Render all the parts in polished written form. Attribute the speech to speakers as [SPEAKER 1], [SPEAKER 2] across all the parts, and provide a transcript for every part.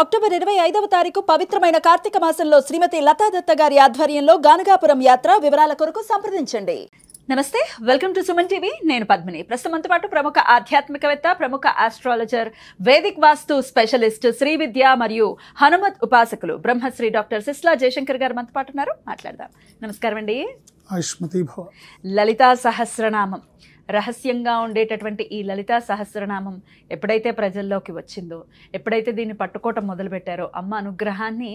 [SPEAKER 1] October 25వ తారీఖు పవిత్రమైన కార్తీక మాసంలో శ్రీమతి లతా దత్త గారి ఆధ్వర్యంలో గానగాపురం యాత్ర వివరాల కొరకు సంప్రదించండి. నమస్తే, వెల్కమ్ టు సుమన్ టీవీ. నేను పద్మిని. ప్రస్తుతంతో పాటు ప్రముఖ ఆధ్యాత్మికవేత్త, ప్రముఖ ఆస్ట్రాలజర్, వేదిక్ వాస్తు స్పెషలిస్ట్, శ్రీ విద్య మరియు హనుమత్ ఉపాసకులు బ్రహ్మశ్రీ డాక్టర్ సిస్లా జయశంకర్ గారు మనతో పాటు ఉన్నారు. మాట్లాడదాం. నమస్కారం అండి. లలితా సహస్రనామం, రహస్యంగా ఉండేటటువంటి ఈ లలితా సహస్రనామం ఎప్పుడైతే ప్రజల్లోకి వచ్చిందో, ఎప్పుడైతే దీన్ని పట్టుకోవటం మొదలుపెట్టారో, అమ్మ అనుగ్రహాన్ని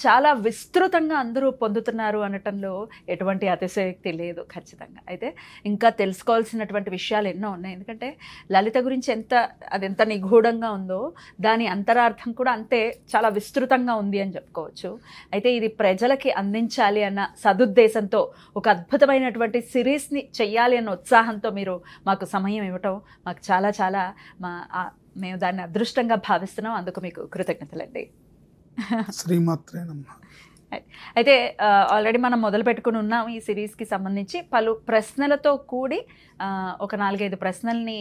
[SPEAKER 1] చాలా విస్తృతంగా అందరూ పొందుతున్నారు అనటంలో ఎటువంటి అతిశయోక్తి లేదు ఖచ్చితంగా. అయితే ఇంకా తెలుసుకోవాల్సినటువంటి విషయాలు ఎన్నో ఉన్నాయి. ఎందుకంటే లలిత గురించి ఎంత నిగూఢంగా ఉందో దాని అంతరార్థం కూడా అంతే చాలా విస్తృతంగా ఉంది అని చెప్పుకోవచ్చు. అయితే ఇది ప్రజలకి అందించాలి అన్న సదుద్దేశంతో ఒక అద్భుతమైనటువంటి సిరీస్ని చెయ్యాలి అన్న ఉత్సాహంతో మీరు మాకు సమయం ఇవ్వటం మాకు చాలా చాలా మేము దాన్ని అదృష్టంగా భావిస్తున్నాం. అందుకు మీకు కృతజ్ఞతలండి.
[SPEAKER 2] శ్రీమాత్రే నమః.
[SPEAKER 1] అయితే ఆల్రెడీ మనం మొదలు పెట్టుకుని ఉన్నాం ఈ సిరీస్కి సంబంధించి పలు ప్రశ్నలతో కూడి ఒక 4-5 ప్రశ్నల్ని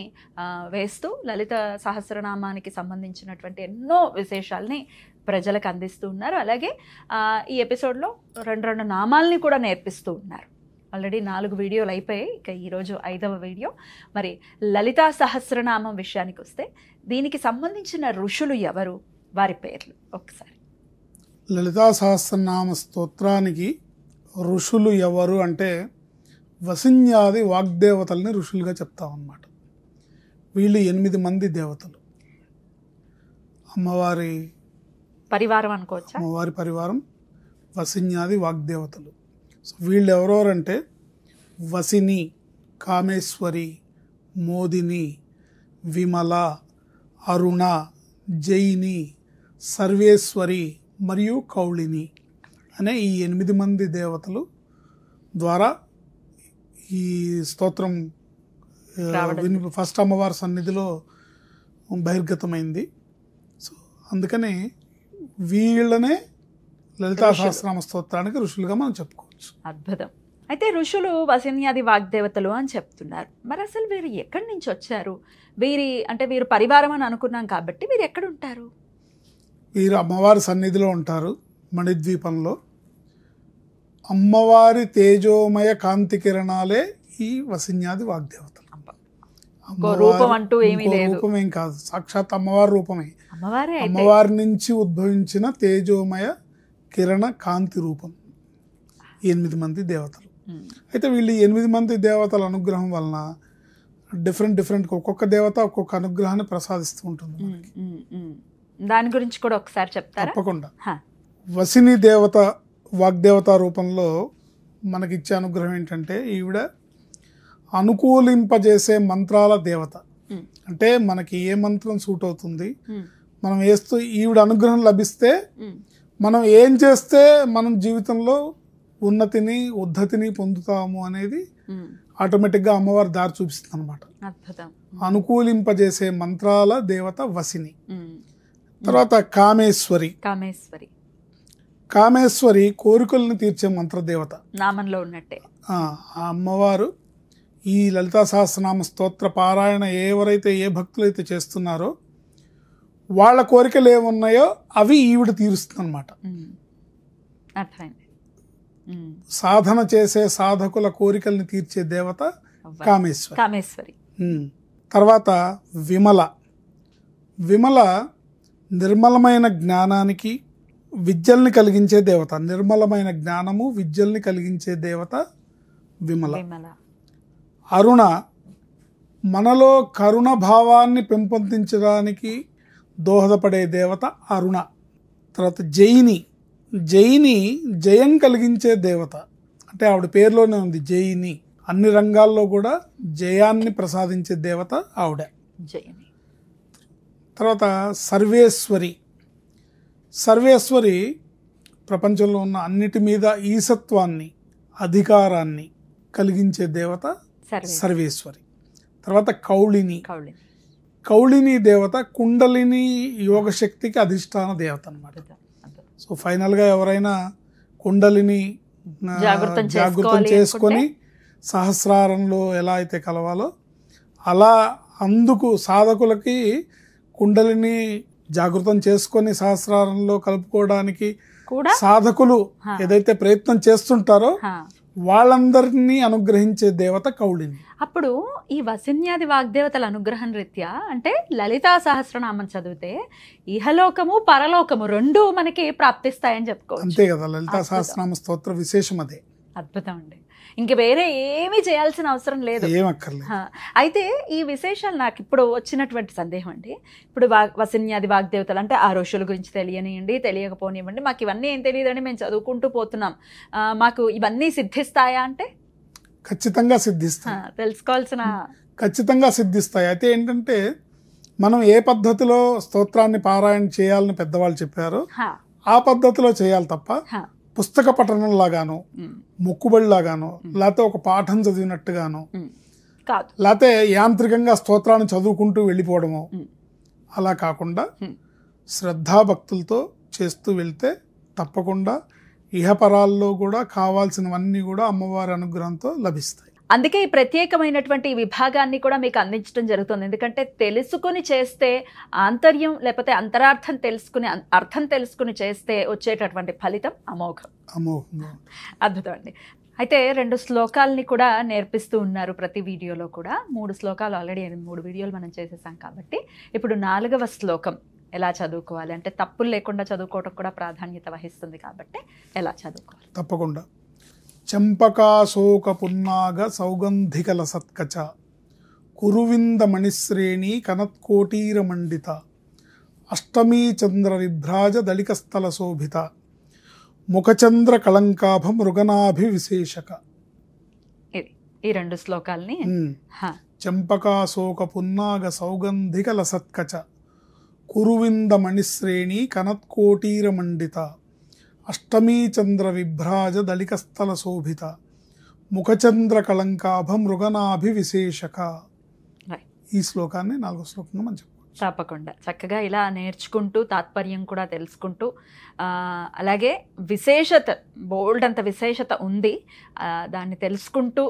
[SPEAKER 1] వేస్తూ లలిత సహస్రనామానికి సంబంధించినటువంటి ఎన్నో విశేషాలని ప్రజలకు అందిస్తూ ఉన్నారు. అలాగే ఈ ఎపిసోడ్లో 2 నామాల్ని కూడా నేర్పిస్తూ ఉన్నారు. ఆల్రెడీ 4 వీడియోలు అయిపోయాయి. ఇక ఈరోజు 5వ వీడియో. మరి లలితా సహస్రనామం విషయానికి వస్తే దీనికి సంబంధించిన ఋషులు ఎవరు, వారి పేర్లు ఒకసారి.
[SPEAKER 2] లలితా సహస్రనామ స్తోత్రానికి ఋషులు ఎవరు అంటే వసిన్యాది వాగ్దేవతల్ని ఋషులుగా చెప్తామన్నమాట. వీళ్ళు 8 మంది దేవతలు. అమ్మవారి
[SPEAKER 1] పరివారం అనుకోవచ్చా?
[SPEAKER 2] అమ్మవారి పరివారం వసిన్యాది వాగ్దేవతలు. సో వీళ్ళు ఎవరెవరంటే వసిని, కామేశ్వరి, మోదిని, విమల, అరుణ, జైని, సర్వేశ్వరి మరియు కౌళిని అనే ఈ 8 మంది దేవతలు ద్వారా ఈ స్తోత్రం ఫస్ట్ అమ్మవారి సన్నిధిలో బహిర్గతమైంది. సో అందుకనే వీళ్ళనే లలితా సహస్రనామ స్తోత్రానికి ఋషులుగా మనం చెప్పుకోవచ్చు.
[SPEAKER 1] అద్భుతం. అయితే ఋషులు వసిన్యాది వాగ్దేవతలు అని చెప్తున్నారు. మరి అసలు వీరు ఎక్కడి నుంచి వచ్చారు? వీరు పరివారం అని అనుకున్నాం కాబట్టి వీరు ఎక్కడ ఉంటారు?
[SPEAKER 2] వీరు అమ్మవారి సన్నిధిలో ఉంటారు, మణిద్వీపంలో. అమ్మవారి తేజోమయ కాంతి కిరణాలే ఈ వసిన్యాది వాగ్దేవతలు.
[SPEAKER 1] రూపం అంటూ ఏమీ లేదు,
[SPEAKER 2] రూపమేం కాదు, సాక్షాత్ అమ్మవారి రూపమే. అమ్మవారి నుంచి ఉద్భవించిన తేజోమయ కిరణ కాంతి రూపం 8 మంది దేవతలు. అయితే వీళ్ళు 8 మంది దేవతల అనుగ్రహం వలన డిఫరెంట్ ఒక్కొక్క దేవత ఒక్కొక్క అనుగ్రహాన్ని ప్రసాదిస్తూ ఉంటుంది.
[SPEAKER 1] దాని గురించి కూడా ఒకసారి చెప్తారా?
[SPEAKER 2] తప్పకుండా. వసిని దేవత వాగ్దేవత రూపంలో మనకిచ్చే అనుగ్రహం ఏంటంటే ఈవిడ అనుకూలింపజేసే మంత్రాల దేవత. అంటే మనకి ఏ మంత్రం సూట్ అవుతుంది, మనం వేస్తూ ఈవిడ అనుగ్రహం లభిస్తే మనం ఏం చేస్తే మనం జీవితంలో ఉన్నతిని ఉద్ధతిని పొందుతాము అనేది ఆటోమేటిక్గా అమ్మవారి దారి చూపిస్తుంది అనమాట. అనుకూలింపజేసే మంత్రాల దేవత వసిని. తర్వాత కామేశ్వరి కోరికలను తీర్చే మంత్రదేవత.
[SPEAKER 1] నామంలో ఉన్నట్టే
[SPEAKER 2] ఆ అమ్మవారు ఈ లలితా సహస్రనామ స్తోత్ర పారాయణ ఎవరైతే ఏ భక్తులైతే చేస్తున్నారో వాళ్ళ కోరికలు ఏమున్నాయో అవి ఈవిడ తీరుస్తుంది అనమాట. సాధన చేసే సాధకుల కోరికల్ని తీర్చే దేవత కామేశ్వరి. తర్వాత విమల నిర్మలమైన జ్ఞానానికి విద్యల్ని కలిగించే దేవత. నిర్మలమైన జ్ఞానము విద్యల్ని కలిగించే దేవత విమల. అరుణ మనలో కరుణ భావాన్ని పెంపొందించడానికి దోహదపడే దేవత అరుణ. తర్వాత జైని జయం కలిగించే దేవత. అంటే ఆవిడ పేరులోనే ఉంది జైని. అన్ని రంగాల్లో కూడా జయాన్ని ప్రసాదించే దేవత ఆవిడ. తర్వాత సర్వేశ్వరి ప్రపంచంలో ఉన్న అన్నిటి మీద ఈసత్వాన్ని అధికారాన్ని కలిగించే దేవత సర్వేశ్వరి. తర్వాత కౌళిని దేవత కుండలిని యోగశక్తికి అధిష్టాన దేవత అన్నమాట. సో ఫైనల్గా ఎవరైనా కుండలిని జాగృతం చేసుకొని సహస్రారంలో ఎలా అయితే కలవాలో అలా అందుకు సాధకులకి కుండలిని జాగృతం చేసుకొని సహస్రారంలో కలుపుకోవడానికి
[SPEAKER 1] కూడా
[SPEAKER 2] సాధకులు ఏదైతే ప్రయత్నం చేస్తుంటారో వాళ్ళందరినీ అనుగ్రహించే దేవత కౌళిని.
[SPEAKER 1] అప్పుడు ఈ వసిన్యాది వాగ్దేవతల అనుగ్రహం రీత్యా అంటే లలితా సహస్రనామం చదివితే ఇహలోకము పరలోకము రెండు మనకి ప్రాప్తిస్తాయని చెప్పుకోవచ్చు.
[SPEAKER 2] అంతే కదా, లలితా సహస్రనామ స్తోత్ర విశేషం అదే.
[SPEAKER 1] అద్భుతం అండి. ఇంక వేరే ఏమీ చేయాల్సిన అవసరం లేదు. అయితే ఈ విశేషాలు నాకు ఇప్పుడు వచ్చినటువంటి సందేహం అండి. ఇప్పుడు వసిన్యాది వాగ్దేవతలు అంటే ఆ ఋషుల గురించి తెలియనివ్వండి, తెలియకపోనివ్వండి, మాకు ఇవన్నీ ఏం తెలియదండి, మేము చదువుకుంటూ పోతున్నాం, మాకు ఇవన్నీ సిద్ధిస్తాయా అంటే
[SPEAKER 2] ఖచ్చితంగా సిద్ధిస్తాయి.
[SPEAKER 1] తెలుసుకోవాల్సిన
[SPEAKER 2] ఖచ్చితంగా సిద్ధిస్తాయి. అయితే ఏంటంటే మనం ఏ పద్ధతిలో స్తోత్రాన్ని పారాయణ చేయాలని పెద్దవాళ్ళు చెప్పారో ఆ పద్ధతిలో చేయాలి తప్ప పుస్తక పఠనం లాగాను, మొక్కుబడిలాగాను, లేకపోతే ఒక పాఠం చదివినట్టుగాను
[SPEAKER 1] కాదు,
[SPEAKER 2] లేకపోతే యాంత్రికంగా స్తోత్రాన్ని చదువుకుంటూ వెళ్ళిపోవడము అలా కాకుండా శ్రద్ధాభక్తులతో చేస్తూ వెళ్తే తప్పకుండా ఇహపరాల్లో కూడా కావాల్సినవన్నీ కూడా అమ్మవారి అనుగ్రహంతో లభిస్తాయి.
[SPEAKER 1] అందుకే ఈ ప్రత్యేకమైనటువంటి విభాగాన్ని కూడా మీకు అందించడం జరుగుతుంది. ఎందుకంటే తెలుసుకుని చేస్తే ఆంతర్యం లేకపోతే అంతరార్థం తెలుసుకుని అర్థం తెలుసుకుని చేస్తే వచ్చేటటువంటి ఫలితం అమోఘం. అద్భుతం అండి. అయితే 2 శ్లోకాలని కూడా నేర్పిస్తూ ఉన్నారు ప్రతి వీడియోలో కూడా. 3 శ్లోకాలు ఆల్రెడీ 3 వీడియోలు మనం చేసేసాం కాబట్టి ఇప్పుడు 4వ శ్లోకం ఎలా చదువుకోవాలి అంటే తప్పులు లేకుండా చదువుకోవడం కూడా ప్రాధాన్యత వహిస్తుంది కాబట్టి ఎలా చదువుకోవాలి?
[SPEAKER 2] తప్పకుండా. చంపకాశోక పున్నాగ సౌగంధికల సత్కచ కురువింద మణిశ్రేణి కనత్కోటీర మండిత అష్టమీ చంద్ర విభ్రాజ దళికస్థల శోభిత ముఖచంద్ర కళంకాభ మృగనాభి విశేషక.
[SPEAKER 1] ఈ 2 శ్లోకాల్ని
[SPEAKER 2] చంపకాశోక పున్నాగ సౌగంధికల సత్కచ కురువింద మణిశ్రేణి కనత్కోటీర మండిత అష్టమీ చంద్ర విభ్రాజ దళికస్థల శోభిత ముఖచంద్ర కళంకాభ మృగనాభి విశేషక. ఈ శ్లోకాన్ని 4వ శ్లోకంగా మనం చెప్పుకోవచ్చు.
[SPEAKER 1] తప్పకుండా చక్కగా ఇలా నేర్చుకుంటూ తాత్పర్యం కూడా తెలుసుకుంటూ అలాగే విశేషత బోల్డ్ అంత విశేషత ఉంది, దాన్ని తెలుసుకుంటూ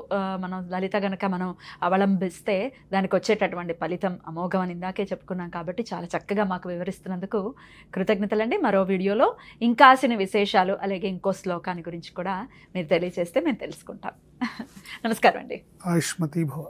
[SPEAKER 1] మనం లలిత గనక మనం అవలంబిస్తే దానికి వచ్చేటటువంటి ఫలితం అమోఘం అని ఇందాకే చెప్పుకున్నాం. కాబట్టి చాలా చక్కగా మాకు వివరిస్తున్నందుకు కృతజ్ఞతలండి. మరో వీడియోలో ఇంకాసిన విశేషాలు అలాగే ఇంకో శ్లోకాన్ని గురించి కూడా మీరు తెలియజేస్తే మేము తెలుసుకుంటాం. నమస్కారం అండి.
[SPEAKER 2] ఆయుష్మతి భవ.